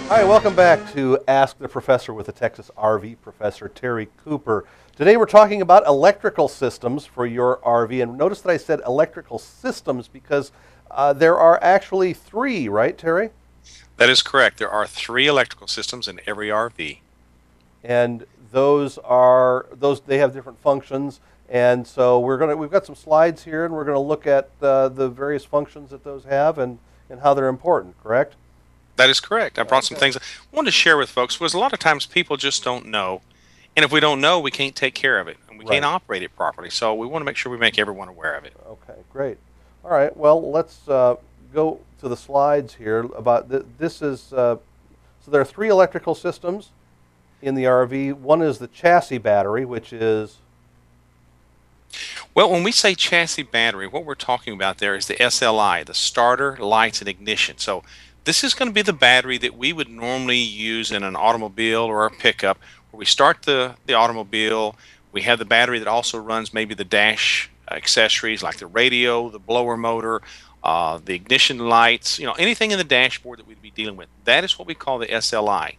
Hi, welcome back to Ask the Professor with the Texas RV Professor, Terry Cooper. Today we're talking about electrical systems for your RV. And notice that I said electrical systems because there are actually three, right, Terry? That is correct. There are three electrical systems in every RV. And they have different functions. And so we've got some slides here, and we're gonna look at the various functions that those have and how they're important. Correct? That is correct. I brought some Okay. things I wanted to share with folks because a lot of times people just don't know. And if we don't know, we can't take care of it and we can't Right. operate it properly. So we want to make sure we make everyone aware of it. Okay, great. All right, well, let's go to the slides here about this is, so there are three electrical systems in the RV. One is the chassis battery, which is, Well, when we say chassis battery, what we're talking about there is the SLI, the starter, lights, and ignition. So this is going to be the battery that we would normally use in an automobile or a pickup, where we start the automobile. We have the battery that also runs maybe the dash accessories like the radio, the blower motor, the ignition lights, anything in the dashboard that we'd be dealing with. That is what we call the SLI.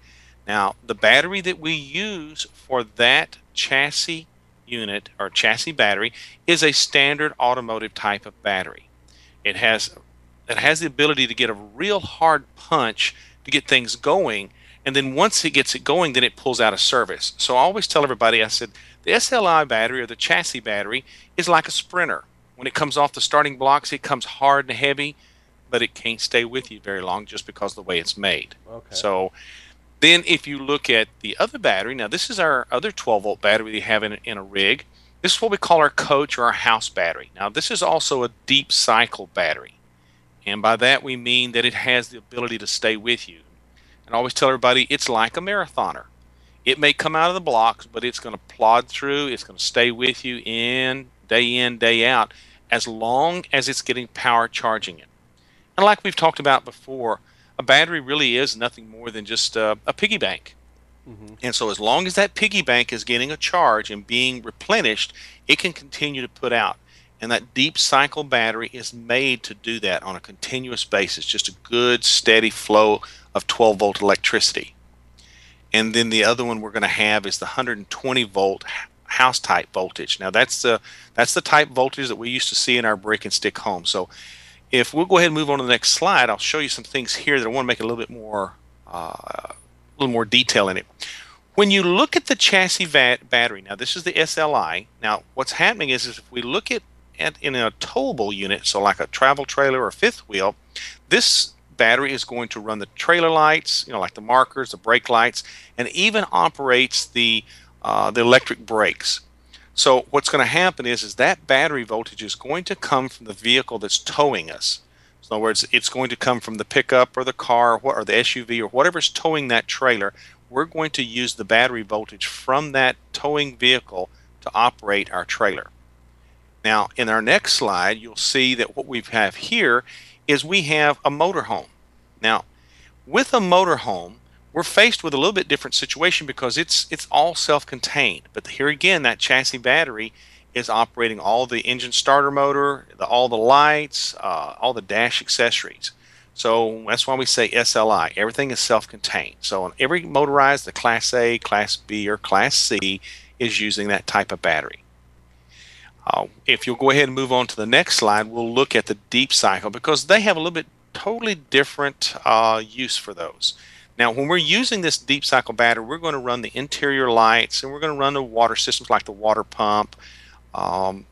Now, the battery that we use for that chassis unit or chassis battery is a standard automotive type of battery. It has the ability to get a real hard punch to get things going, and then once it gets it going, then it pulls out of service. So I always tell everybody, I said, the SLI battery or the chassis battery is like a sprinter. When it comes off the starting blocks, it comes hard and heavy, but it can't stay with you very long just because of the way it's made. okay, So then if you look at the other battery, now this is our other 12-volt battery we have in a rig. This is what we call our coach or our house battery. Now this is also a deep cycle battery. And by that we mean that it has the ability to stay with you. And I always tell everybody it's like a marathoner. It may come out of the blocks, but it's going to plod through. It's going to stay with you in, day out, as long as it's getting power charging it. And like we've talked about before, a battery really is nothing more than just a piggy bank. hmm And so as long as that piggy bank is getting a charge and being replenished, it can continue to put out. And that deep cycle battery is made to do that on a continuous basis, just a good steady flow of 12-volt electricity. And then the other one we're going to have is the 120 volt house type voltage. Now that's the type voltage that we used to see in our brick and stick homes. So if we'll go ahead and move on to the next slide, I'll show you some things here that I want to make a little more detail in it. When you look at the chassis battery, now this is the SLI. Now what's happening is if we look at in a towable unit, so like a travel trailer or fifth wheel, this battery is going to run the trailer lights, like the markers, the brake lights, and even operates the electric brakes. So what's going to happen is that battery voltage is going to come from the vehicle that's towing us. So in other words, it's going to come from the pickup or the car or the SUV or whatever's towing that trailer. We're going to use the battery voltage from that towing vehicle to operate our trailer. Now, in our next slide, you'll see that what we have here is we have a motorhome. Now, with a motorhome, we're faced with a little bit different situation because it's all self-contained. But here again, that chassis battery is operating all the engine starter motor, all the lights, all the dash accessories. So that's why we say SLI. Everything is self-contained. So on every motorized, the Class A, Class B, or Class C is using that type of battery. If you'll go ahead and move on to the next slide, we'll look at the deep cycle because they have a little bit totally different use for those. Now, when we're using this deep cycle battery, we're going to run the interior lights and we're going to run the water systems like the water pump, the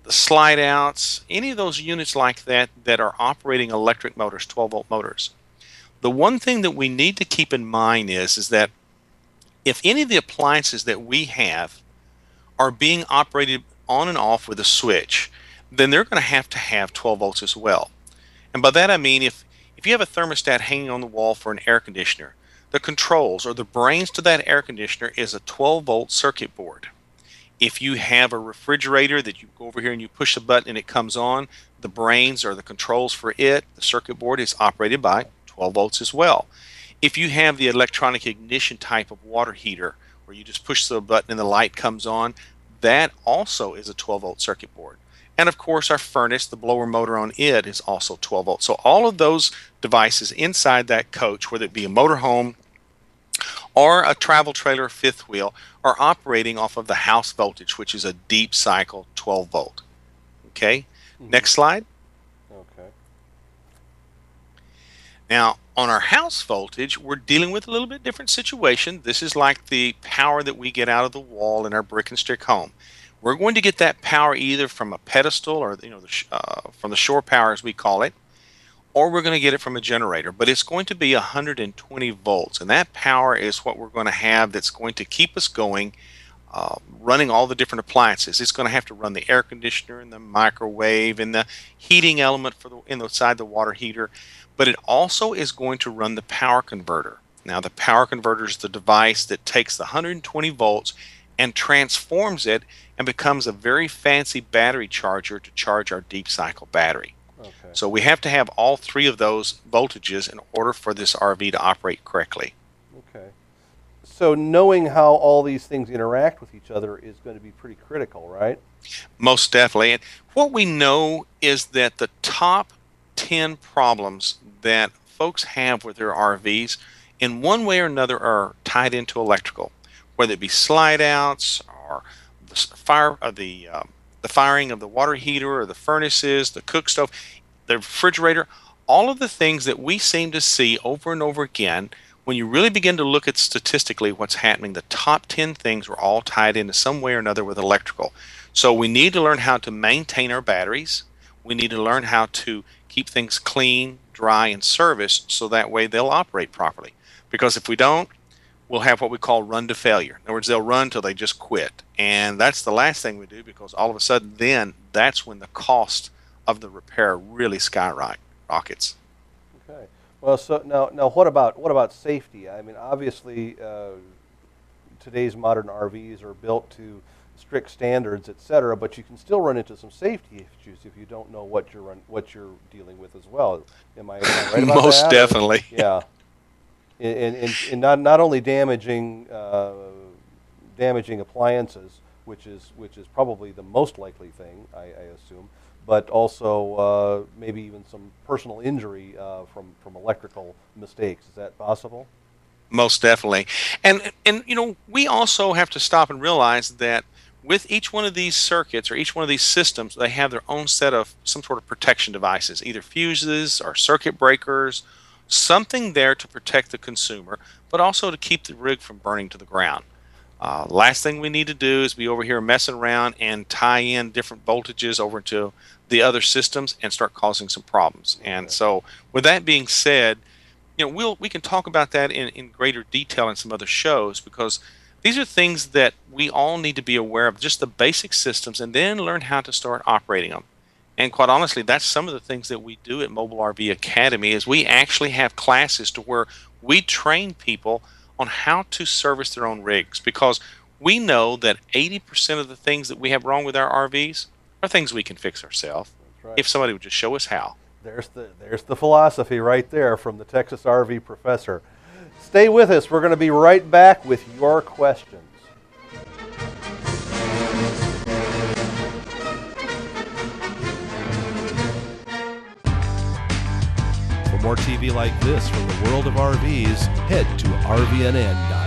slide outs, any of those units like that that are operating electric motors, 12-volt motors. The one thing that we need to keep in mind is that if any of the appliances that we have are being operated on and off with a switch, then they're going to have 12 volts as well. And by that I mean if you have a thermostat hanging on the wall for an air conditioner, the controls or the brains to that air conditioner is a 12-volt circuit board. If you have a refrigerator that you go over here and you push a button and it comes on, the brains or the controls for it, the circuit board is operated by 12 volts as well. If you have the electronic ignition type of water heater where you just push the button and the light comes on, that also is a 12-volt circuit board. And of course, our furnace, the blower motor on it, is also 12 volts. So all of those devices inside that coach, whether it be a motorhome or a travel trailer fifth wheel, are operating off of the house voltage, which is a deep cycle 12 volt. Okay, next slide. Okay. Now, on our house voltage, we're dealing with a little bit different situation. This is like the power that we get out of the wall in our brick and stick home. We're going to get that power either from a pedestal or from the shore power, as we call it, or we're going to get it from a generator. But it's going to be 120 volts, and that power is what we're going to have that's going to keep us going, running all the different appliances. It's going to have to run the air conditioner and the microwave and the heating element for inside the water heater. But it also is going to run the power converter. Now, the power converter is the device that takes the 120 volts and transforms it and becomes a very fancy battery charger to charge our deep cycle battery. Okay. So we have to have all three of those voltages in order for this RV to operate correctly. Okay. So knowing how all these things interact with each other is going to be pretty critical, right? Most definitely. And what we know is that the top 10 problems that folks have with their RVs in one way or another are tied into electrical, whether it be slide outs or the firing of the water heater or the furnaces, the cook stove, the refrigerator, all of the things that we seem to see over and over again. When you really begin to look at statistically what's happening, the top 10 things are all tied into some way or another with electrical. So we need to learn how to maintain our batteries. We need to learn how to keep things clean, dry, and serviced so that way they'll operate properly. Because if we don't, we'll have what we call run to failure. In other words, they'll run till they just quit. And that's the last thing we do, because all of a sudden then that's when the cost of the repair really skyrockets. Okay. Well, so now what about safety? I mean, obviously today's modern RVs are built to strict standards, etc., but you can still run into some safety issues if you don't know what you're dealing with as well. Am I right about Most that? definitely. Yeah. And not only damaging appliances, which is probably the most likely thing, I assume, but also maybe even some personal injury from electrical mistakes. Is that possible? Most definitely. And we also have to stop and realize that with each one of these circuits or each one of these systems, they have their own set of some sort of protection devices, either fuses or circuit breakers, something there to protect the consumer, but also to keep the rig from burning to the ground. Last thing we need to do is be over here messing around and tie in different voltages over to the other systems and start causing some problems. And so with that being said, we can talk about that in greater detail in some other shows, because these are things that we all need to be aware of, just the basic systems, and then learn how to start operating them. And quite honestly, that's some of the things that we do at Mobile RV Academy, is we actually have classes to where we train people on how to service their own rigs, because we know that 80% of the things that we have wrong with our RVs are things we can fix ourselves. That's right. If somebody would just show us how. There's the philosophy right there from the Texas RV professor. Stay with us. We're going to be right back with your questions. For more TV like this from the world of RVs, head to RVNN.com.